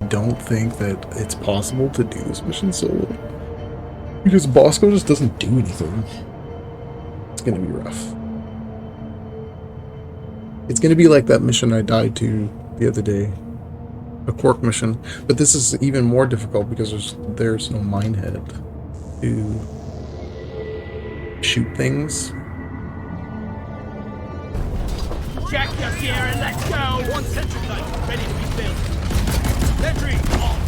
don't think that it's possible to do this mission solo. Because Bosco just doesn't do anything. It's gonna be rough. It's gonna be like that mission I died to the other day. A Quark mission. But this is even more difficult because there's no minehead to shoot things. Jack your gear and let's go! One sentry gun ready to be built. Sentry off!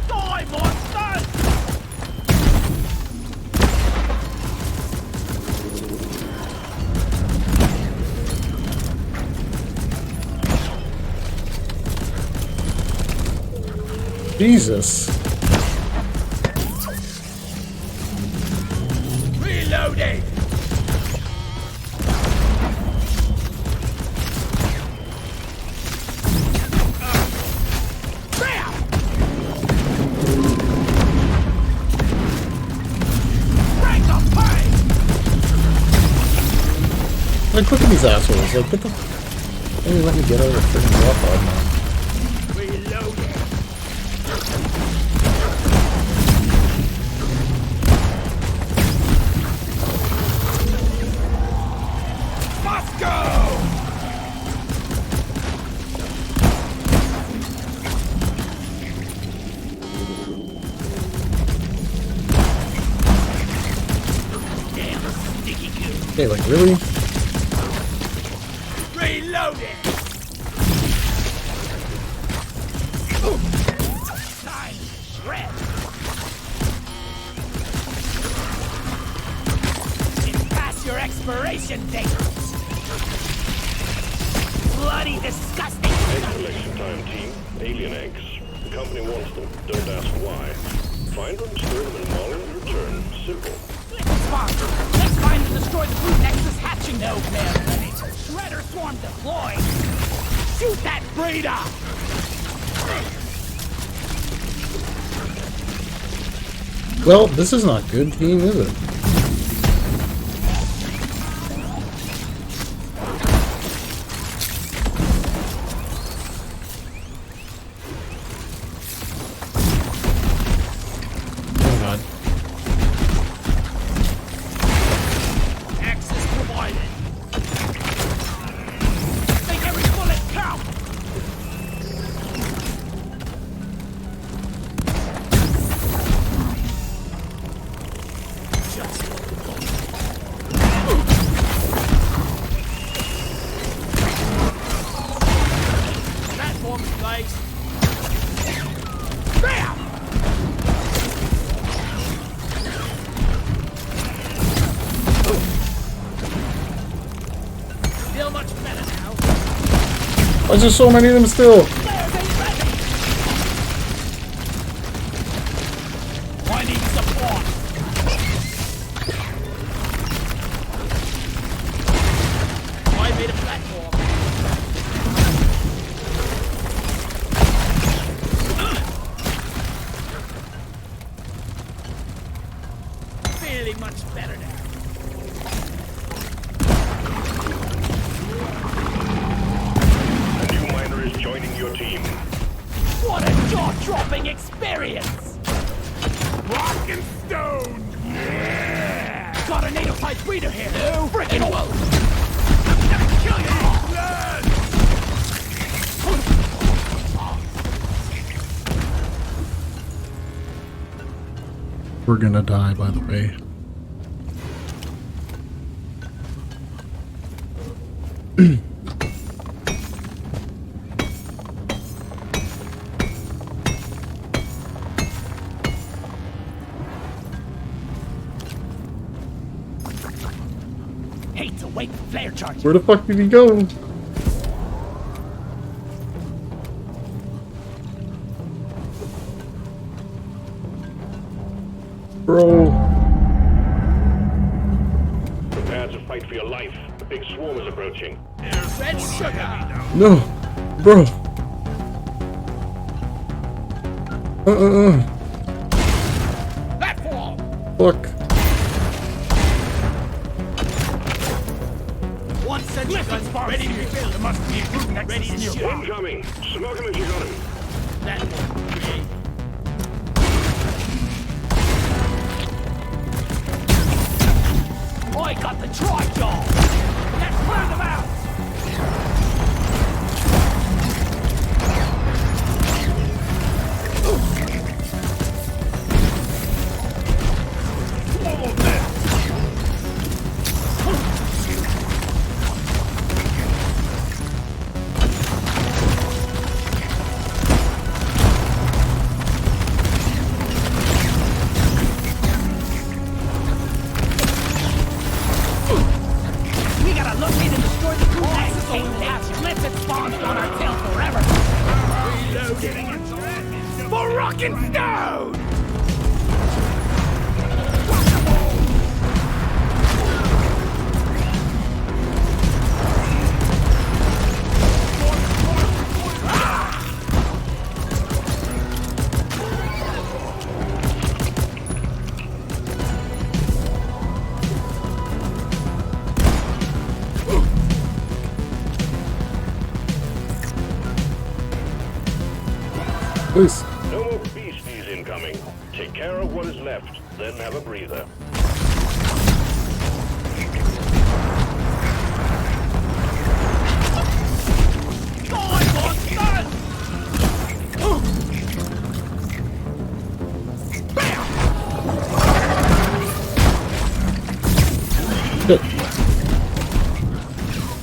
Die, monster! Jesus. Reloading! Like, look at these assholes. Like, get the... Don't even let me get out of the freaking drop pod, man. Reloading! Let's go! Damn, sticky goo. Hey, like, really? Reloading! Time to shred! It's past your expiration date! Bloody disgusting! Collection time, team. Alien eggs. The company wants them. Don't ask why. Find them, store them in Mall, and return. Simple. Spock, let's find and destroy the Blue Nexus hatching node there. Shredder swarm deployed. Shoot that breeder! Well, this is not good team, is it? Oh god. Access provided. Make every bullet count! Platform is placed. Bam! Feel much better now. Why is there so many of them still? Flares ain't ready! I need support! I made a platform. Feeling much better now. A new miner is joining your team. What a jaw-dropping experience! Rock and stone! Yeah! Got a native-type breeder here! No frickin' well! I'm gonna kill you! Blood! We're gonna die, by the way. Hate to wake the flare charge. Where the fuck did he go? Bro. Prepare to fight for your life. The big swarm is approaching. Red sugar! No. Bro. Platform! Fuck. One sentry gun farm ready to rebuild. There must be a group next ready to shoot. Incoming! Smoke him if you got him. That one, okay. I got the tri-jaw! Let's clear them out! We gotta locate and destroy the crew next. Hey, let's it spawn on our tail forever. Reloading. For rock and stone! Please. No more beasties incoming. Take care of what is left, then have a breather.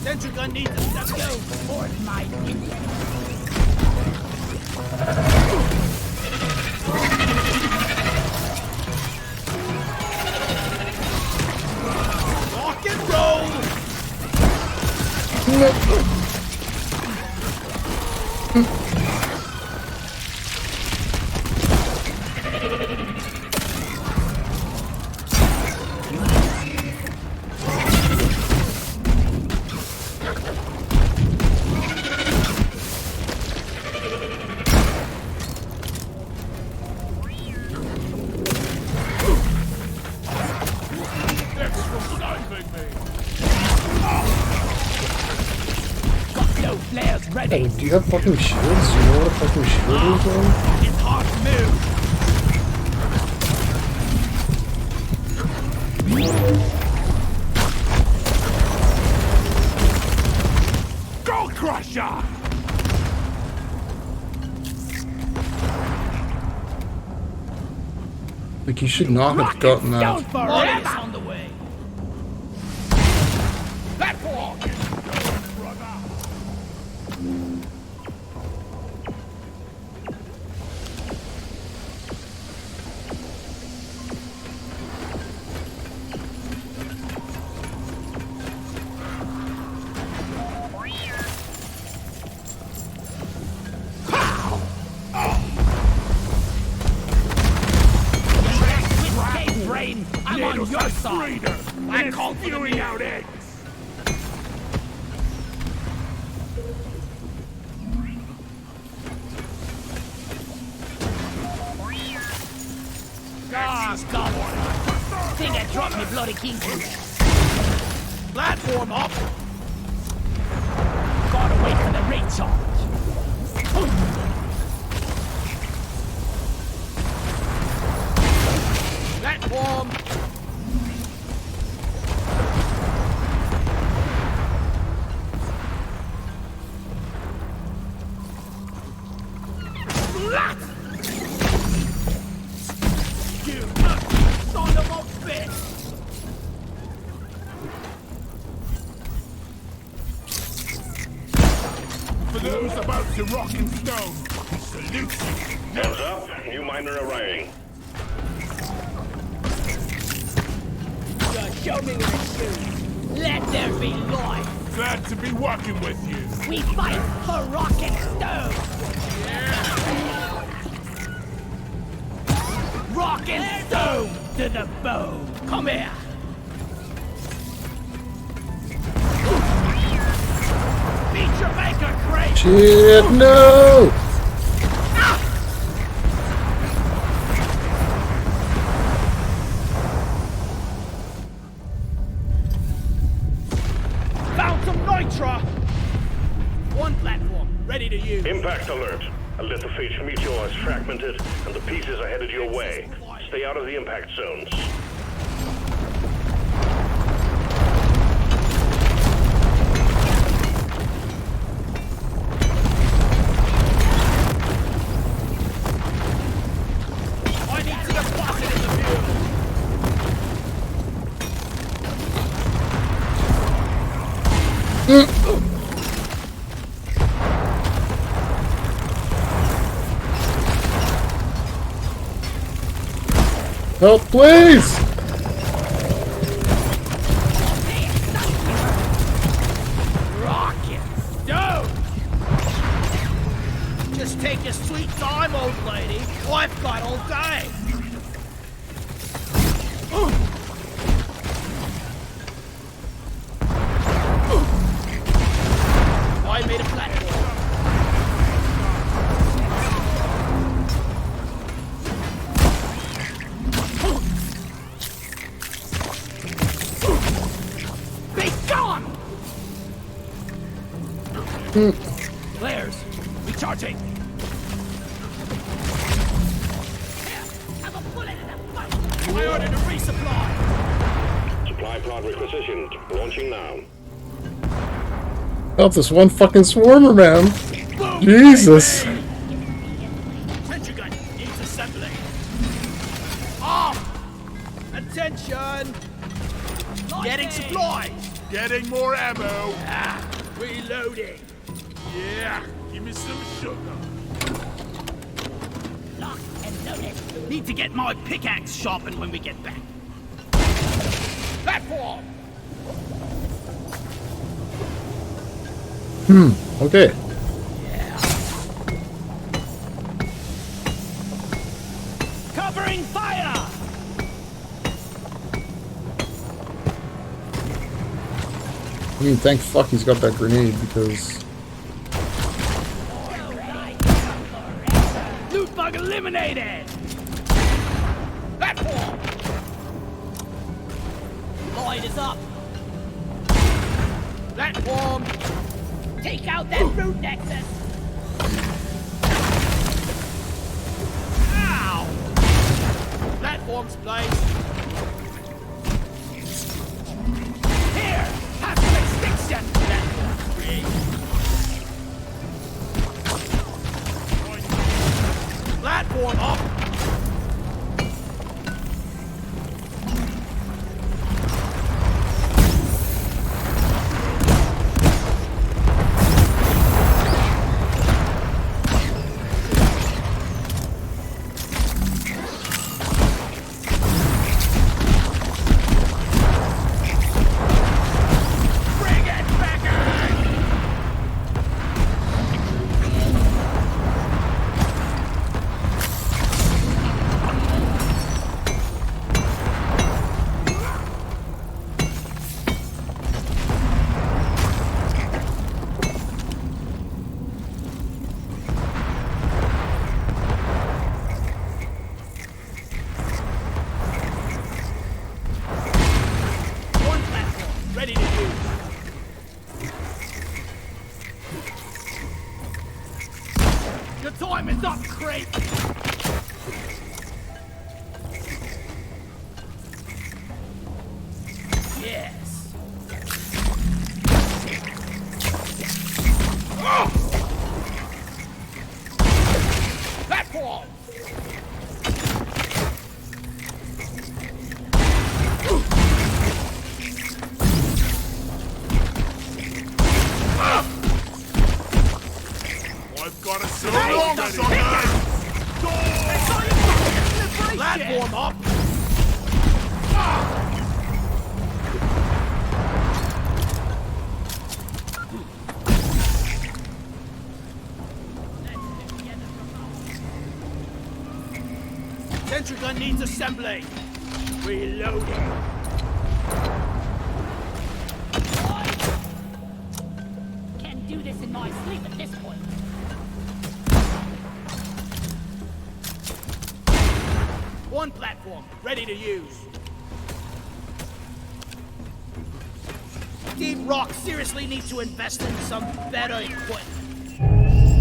Sentry gun needs a step go. Or it might. Rock and roll! Got no flares ready. Hey, do you have fucking shields? Do you know what a fucking shield is, man? It's hard to move. Gold Crusher! Like, you should not have gotten Stone that. forever on the way. That walk. Brain, I'm on your side. I call fury out eggs. Ah, stop it. Think I dropped me bloody king. Platform up. Gotta wait for the recharge. Platform. Splat! You son of a bitch! For those about to rock and stone, salute. Hands up, new miner arriving. Just show me where to shoot. Let there be life. Glad to be working with you. We fight for rock and stone. Rock and stone to the bone. Come here. Meet your maker, Craig. Shit, no! Found some nitra. ready to use. Impact alert. A lithophage meteor is fragmented, and the pieces are headed your way. Stay out of the impact zones. I need to deposit in the field. Help, please! Rocket stone! Just take your sweet time, old lady. I've got all day. I made a platform. Be gone! Flares, recharging. I ordered a resupply. Supply pod requisitioned. Launching now. Help this one fucking swarmer, man. Boom, Jesus. baby. Sentry gun needs assembly. Off! Attention! Getting supplies! Getting more ammo. Ah, reloading. Yeah, give me some sugar. Locked and loaded. Need to get my pickaxe sharpened when we get back. Platform! Okay. Covering fire! I mean, thank fuck he's got that grenade, because... Loot bug eliminated! Platform! Light is up! Platform! Take out that root nexus! Ow! Platform's placed. Here! Have some extinction! Platform free. Platform up! Bring it back on! One platform, ready to use. Your time is up, Crate! Yes. Platform! I've got a silver Hey, on the Platform up! Sentry gun needs assembly. Reloading. Can't do this in my sleep at this point. One platform, ready to use. Deep Rock seriously needs to invest in some better equipment.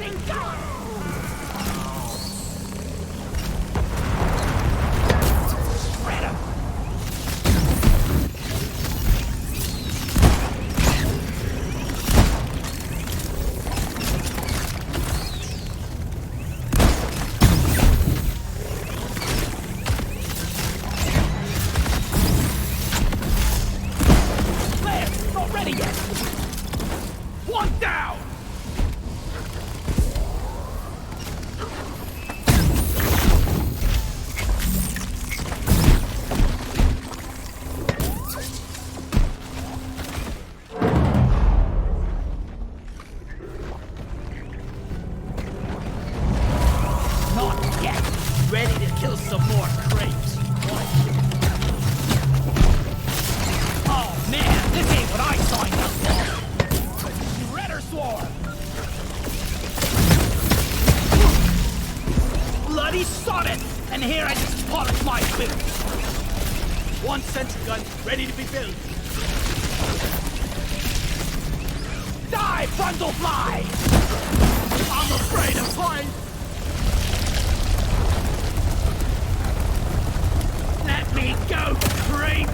everlasting God! Spread 'em! Lance, not ready yet! One down! Not yet! Ready to kill some more crepes. Oh man, this ain't what I signed up for! Redder Swarm! Bloody sod it! And here I just polished my boots! One sentry gun ready to be built. Die, Brundle Fly! I'm afraid of flying! Let me go, creep!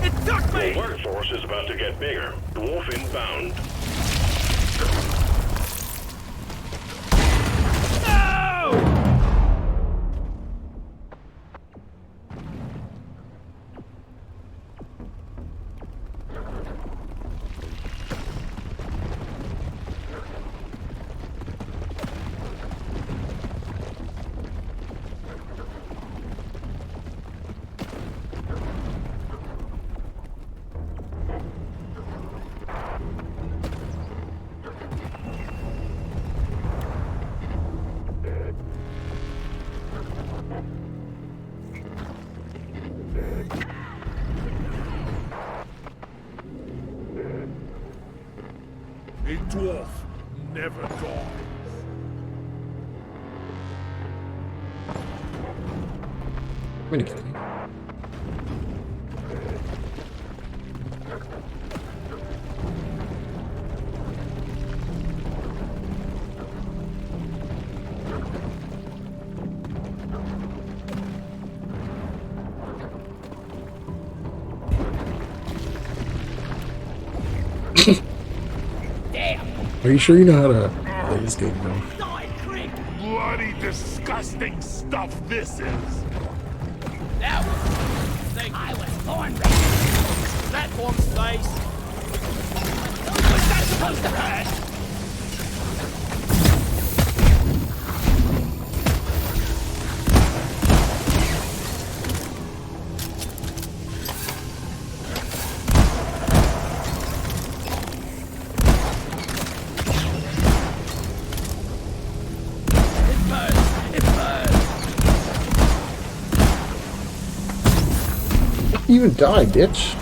It took The me! workforce is about to get bigger. Dwarf inbound. No! A dwarf never dies. Communicating. Damn! Are you sure you know how to play this game, bro? Die, creep! Bloody disgusting stuff this is. That was... I was born ready! Platform space! What's that supposed to hurt? It burns! It burns! You even die, bitch.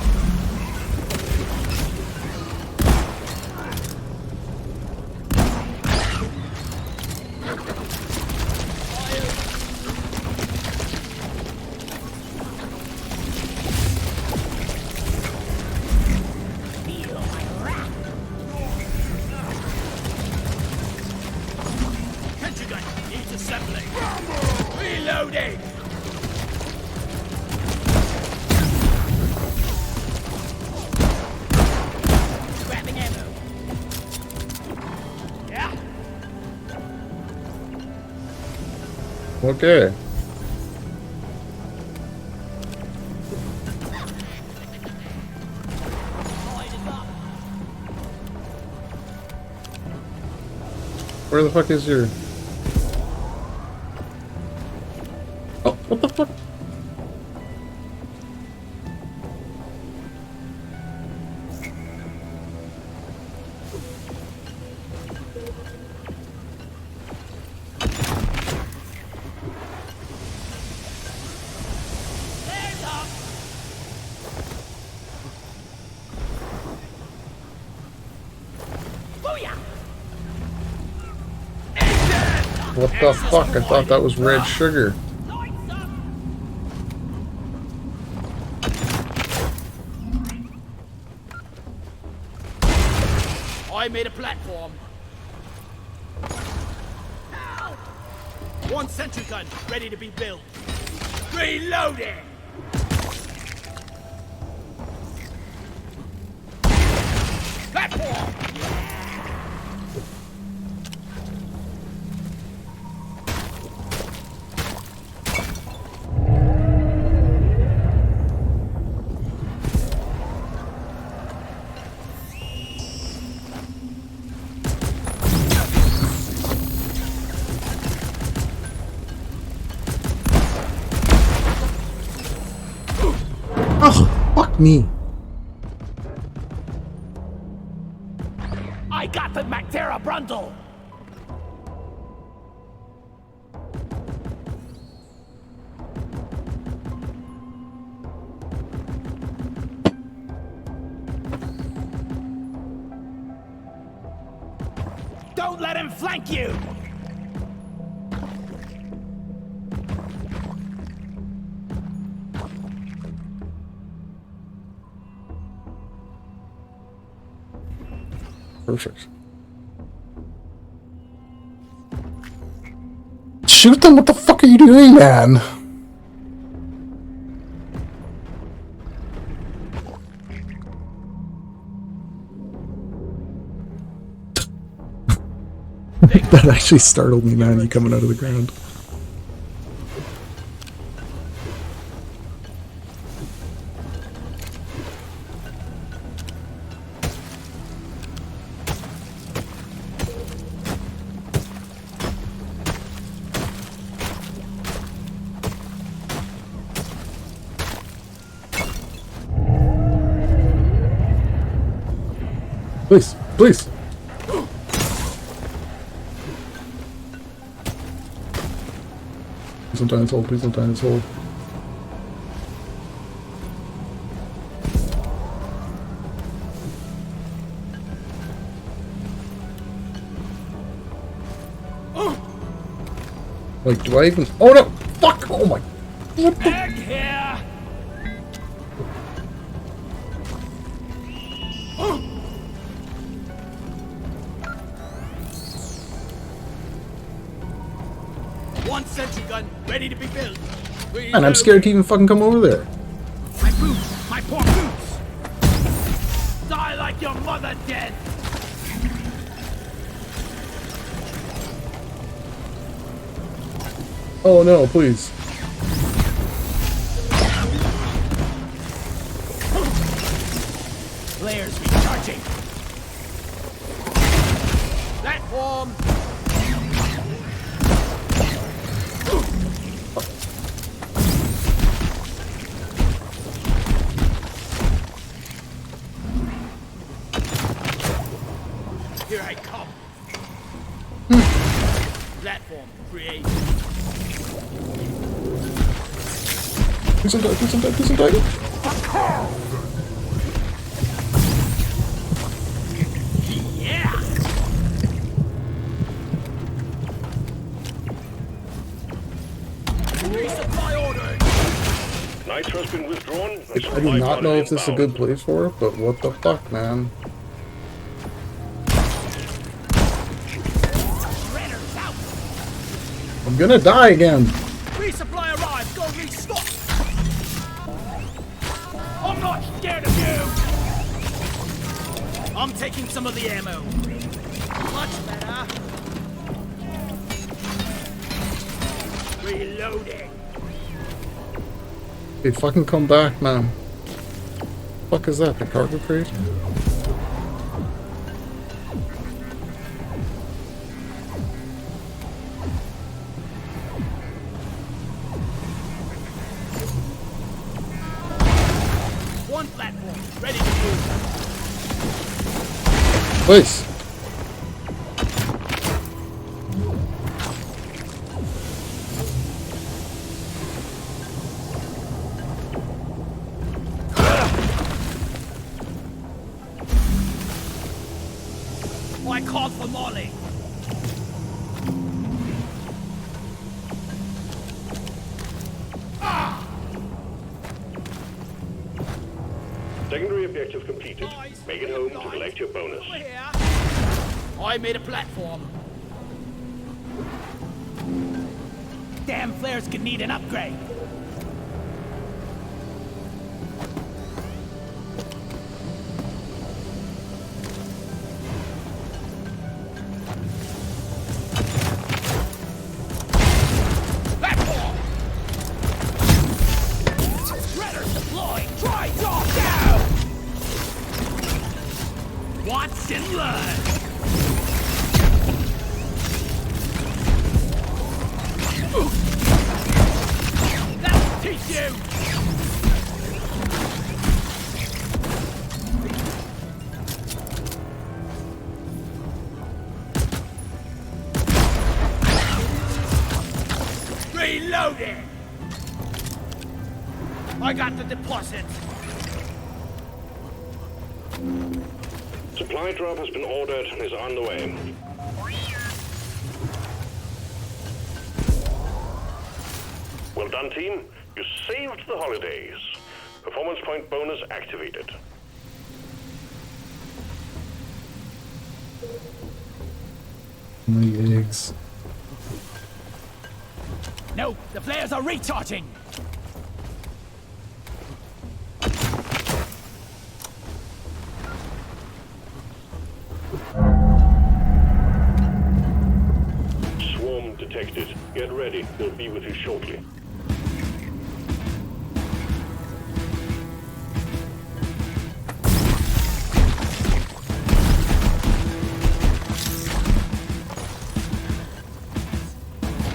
Feel my wrath! Sentry gun needs assembling! Reloading! Grabbing ammo! Yeah! Okay. Light is up! Where the fuck is your... Oh, what the fuck? There's up! Booyah! It's dead! What the fuck? I thought that was red sugar. Lights up! I made a platform. Help! One sentry gun ready to be built. Reloading! Platform! Oh, fuck me. I got the Mactera Brundle! Don't let him flank you! Perfect. Shoot them! What the fuck are you doing, man? That actually startled me, man, you coming out of the ground. Please, please. Please don't die in this hole, please don't die in this hole. Like, do I even... Oh no! Fuck! Oh my... What the... Egg here! One sentry gun ready to be built. Man, I'm scared to even fucking come over there. My boots! My poor boots! Die like your mother dead! Oh no, please. Players recharging. Platform. Here I come. Platform create. Please don't die, please don't die, please don't die. Yeah. Resupply ordered. Nitro's been withdrawn. I do not know if this is a good place for it, but what the fuck, man. Shredder's out. I'm gonna die again. Resupply arrived. Go restock. I'm not scared of you. I'm taking some of the ammo. Much better. Reloading. Hey, fucking come back, man. Fuck is that? The cargo crate? One platform ready to move. Please. I called for Molly. Secondary objective completed. Make it home to collect your bonus. Over here. I made a platform. Damn flares could need an upgrade. Platform! Shredders deployed! Try dog down! Watch and learn! That'll teach you! Reloading! I got the deposit! Supply drop has been ordered and is on the way. Well done, team. You saved the holidays. Performance point bonus activated. My eggs. No, the flares are recharging! Swarm detected. Get ready. We'll be with you shortly.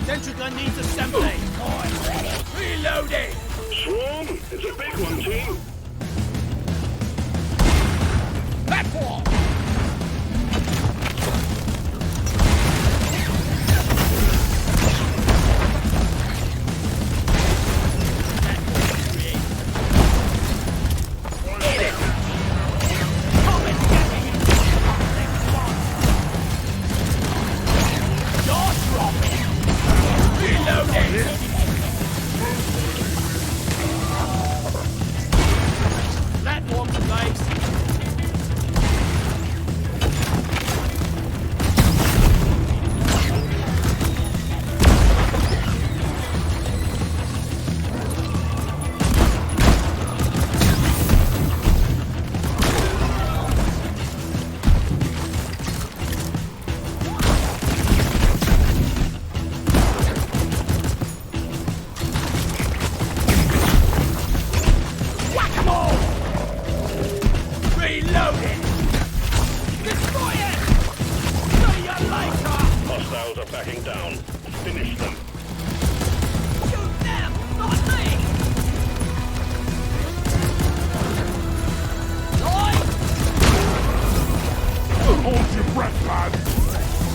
Sentry gun needs assembly! I'm ready! Reloading! Swarm, it's a big one, team. Platform! Platform supplies! Whack-a-mole! Reloading! Destroy it! See you later! Hostiles are backing down. Finish them. Shoot them, not me! Lloyd! Hold your breath, lad.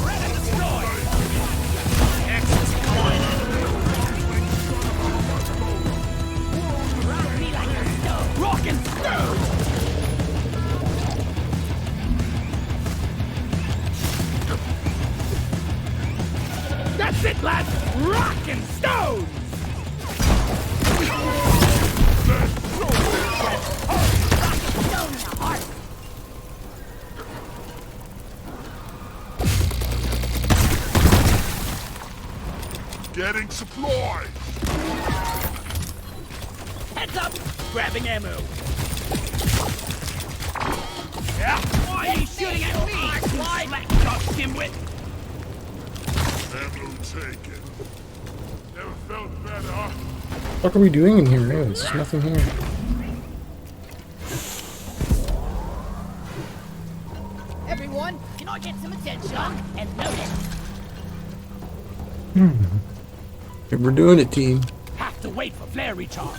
Ready to destroy! Access deployed! Rock me like a stone! Rock and stone! That's it, lads! Rock and stones! Stone in the heart! Getting supplies. Heads up! Grabbing ammo! Yeah? Why are you shooting at me? Slide! Slack dimwit! Ammo taken. Never felt better. What are we doing in here? There's nothing here. Everyone, can I get some attention? And notice. Okay, we're doing it, team. Have to wait for flare recharge.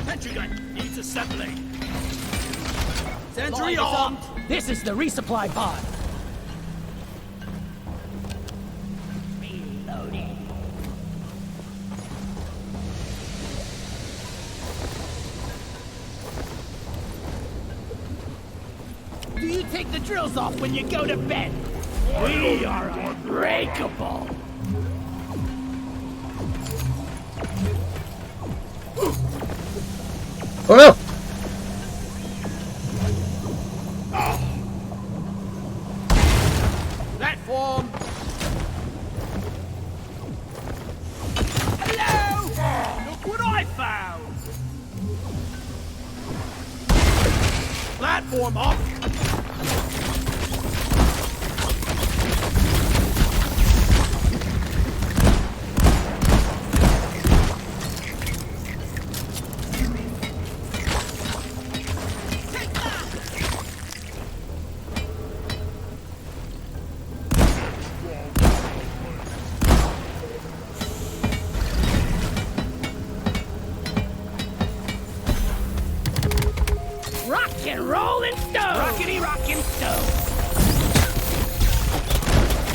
Sentry gun needs assembly. Sentry armed. This is the resupply pod. Reloading. Do you take the drills off when you go to bed? We are unbreakable. Oh no! Platform! Hello! Look what I found! Platform up! Rock and rollin' stone! Rockety rockin' stone!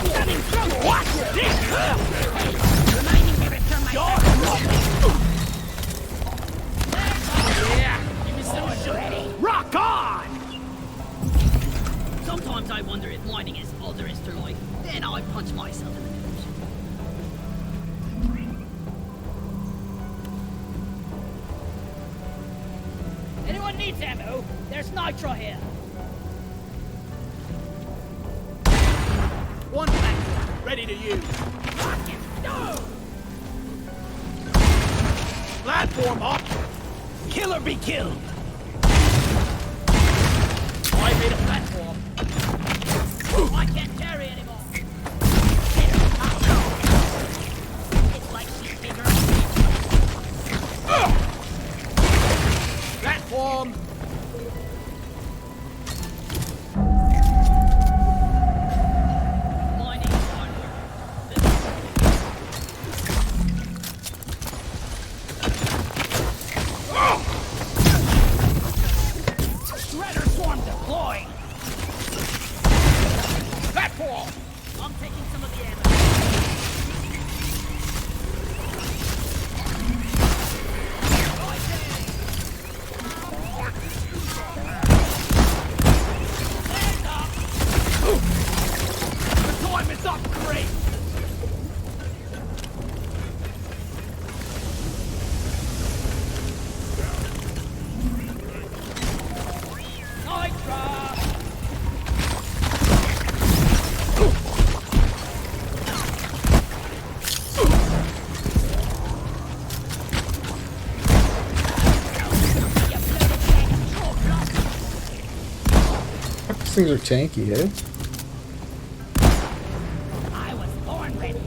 Stunning trouble! Watch this! Reminding me to return my Jaw back. Yeah! Give me some shredding. Rock on! Sometimes I wonder if mining is all there is to life. Then I punch myself in the nose. Anyone needs ammo? There's nitro here. One platform, ready to use. Rock and stone! Platform up! Kill or be killed! I made a platform. I can't carry anymore. It's like she's bigger. Platform! Mining hardware. Shredder swarm deployed! Platform! I'm taking some of the ammo. The time is up, great! Nitra! These things are tanky, eh? I was born ready.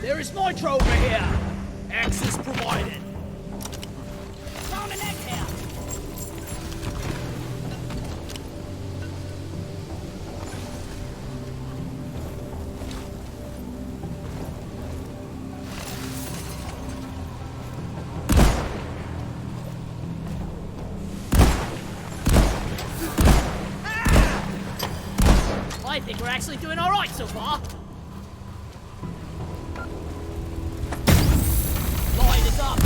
There is nitro over here! Access provided. Found an egg here. I think we're actually doing all right so far. Line is up.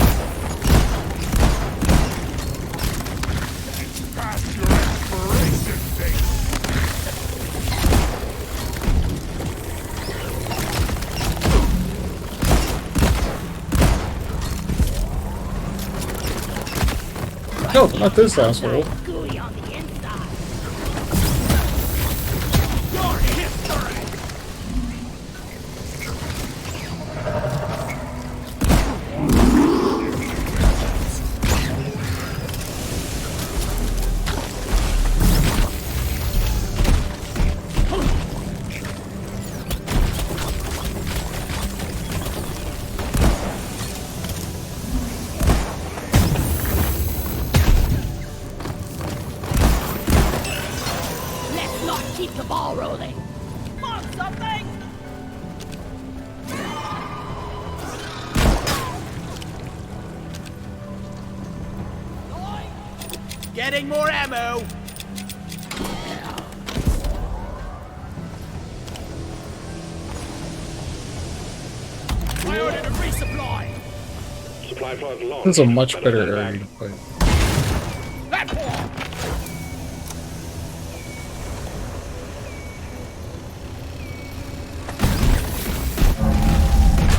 Past your expiration date. No, not this asshole. Gooey on the inside. Your history! Let's not keep the ball rolling. Want something? Getting more ammo! I ordered a resupply! Supply pod launched. This is a much better Better area back. to fight. Platform!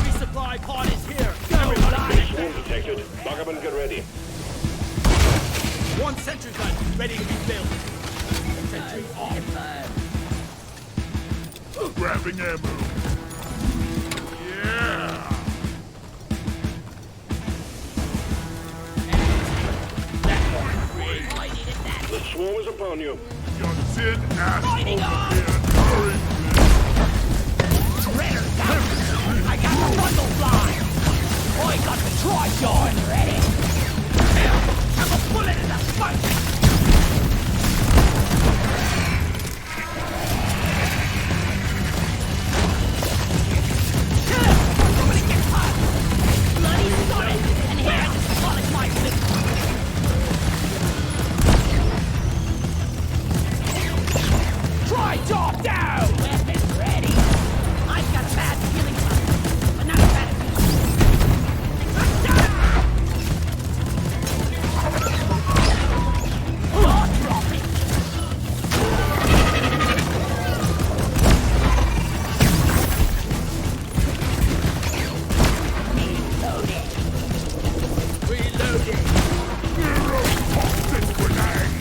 Resupply pod is here! Everybody Ready to be built. Sentry on. Grabbing ammo. Yeah! The swarm is upon you. Your tin ass Lighting over up! there encouragement. Redder down. I got the bundle fly. I got the tri-john ready. I'm a bullet in the fight. Somebody get hot. Bloody Sonic! And here I just polish my suit. Tri-john down. Weapons ready. I've got a bad feeling about it, but not as bad as Jaw dropping. Reloading. Neurotoxic grenade.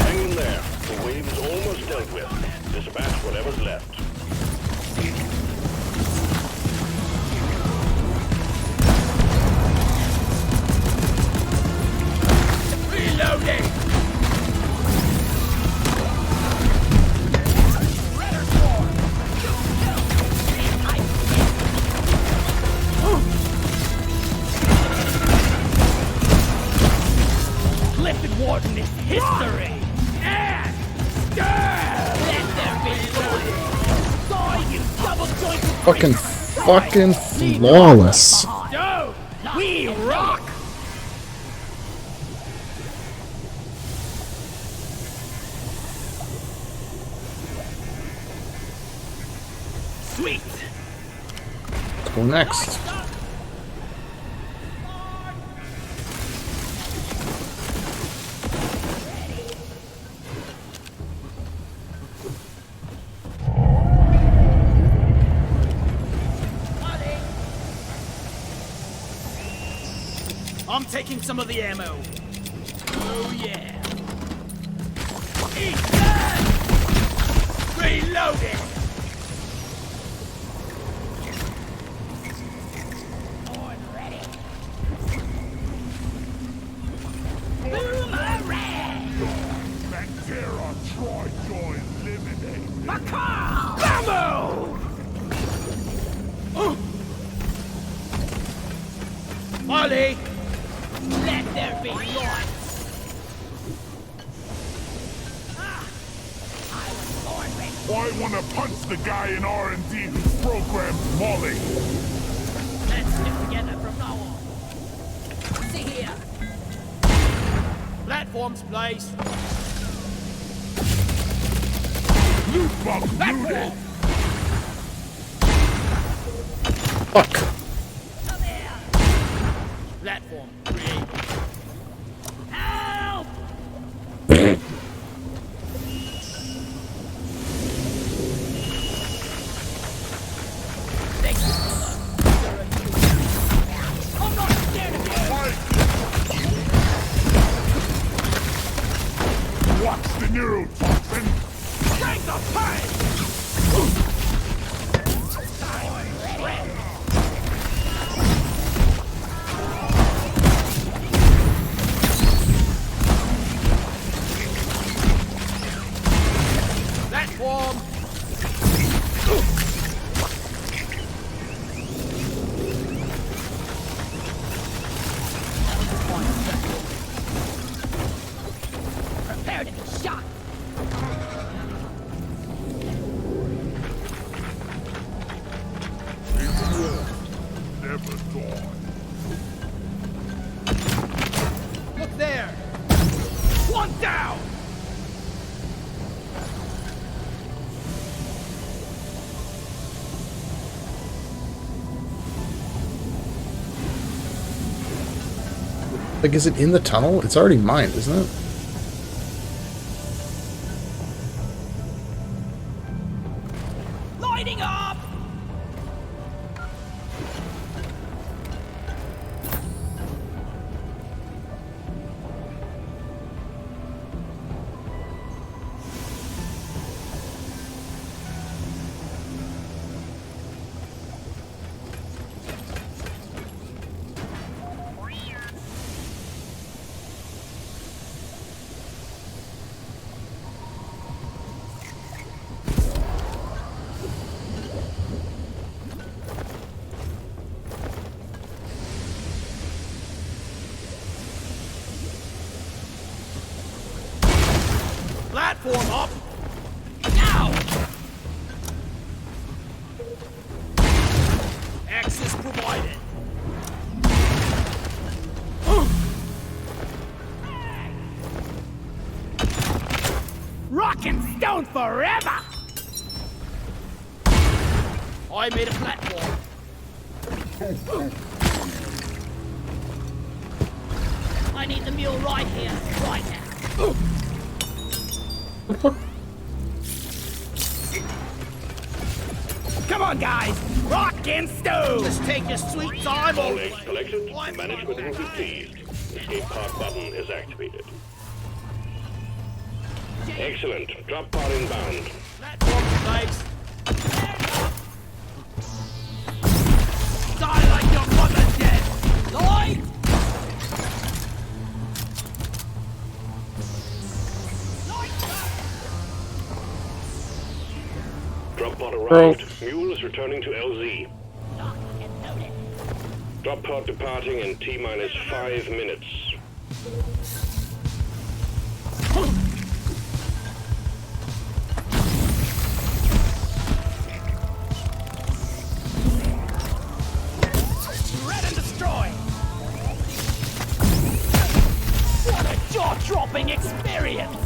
Hang in there. The wave is almost dealt with. Dispatch whatever's left. Reloading. Clifton Warden is history. And let there be blood. Die, you double-jointed Fucking flawless. Yo, we rock. Sweet. Let's go next. I'm taking some of the ammo. Oh yeah. Eat that! Reloading! On ready. Boomerang! Bacteria tri-joy eliminated. Macaw! Bammo! Molly! Let there be light! I wanna punch the guy in R&D who programmed Molly. Let's stick together from now on. See here. Platforms placed. Loot box looted. Fuck. Come here. Platform created. Help! Thank you, brother. I'm not scared of you. Watch the neurotoxin. Crank the pain! Platform! Prepare to be shot. Never dawn. Look there! One down! Like, is it in the tunnel? It's already mined, isn't it? Lighting up! Platform up! Now! Access provided. Rock and stone forever! I made a platform. I need the mule right here, right now. Come on, guys! Rock and stone! Just take your sweet time All on eggs collected. Management will be pleased. Escape pod button is activated. Excellent. Drop pod inbound. platform, guys. Die like your mother's dead! Lloyd! Drop pod arrived. Mule is returning to LZ. Lock and load it. Drop pod departing in T-minus 5 minutes. Red and destroy! What a jaw-dropping experience!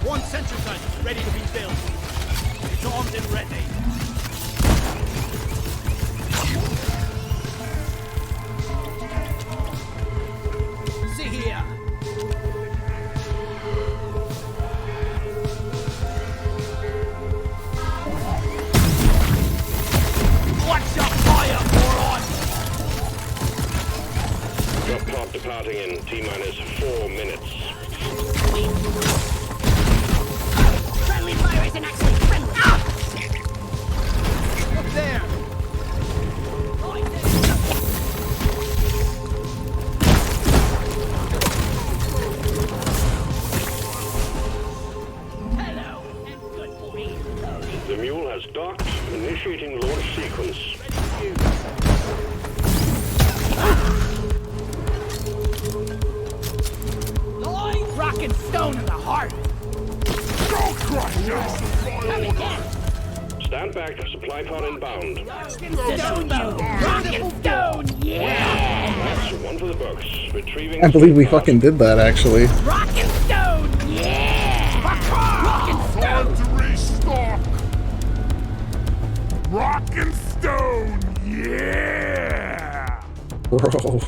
One sentry gun is ready to be built. It's armed and ready. See here. Watch your fire, moron! Drop pod departing in T-minus 4 minutes. Friendly fire isn't actually friendly. Ah! Up there! Right there. Hello, and good for me. The mule has docked. Initiating launch sequence. Lloyd, Rock and stone in the heart! Go Crusher! come again. Stand back. Supply pod inbound. Stone mode! Rock and stone! Yeah! That's one for the books. Retrieving. I believe we fucking did that actually. Rock and stone! Yeah! Rock and Time stone! to restock! Rock and stone! Yeah! Bro.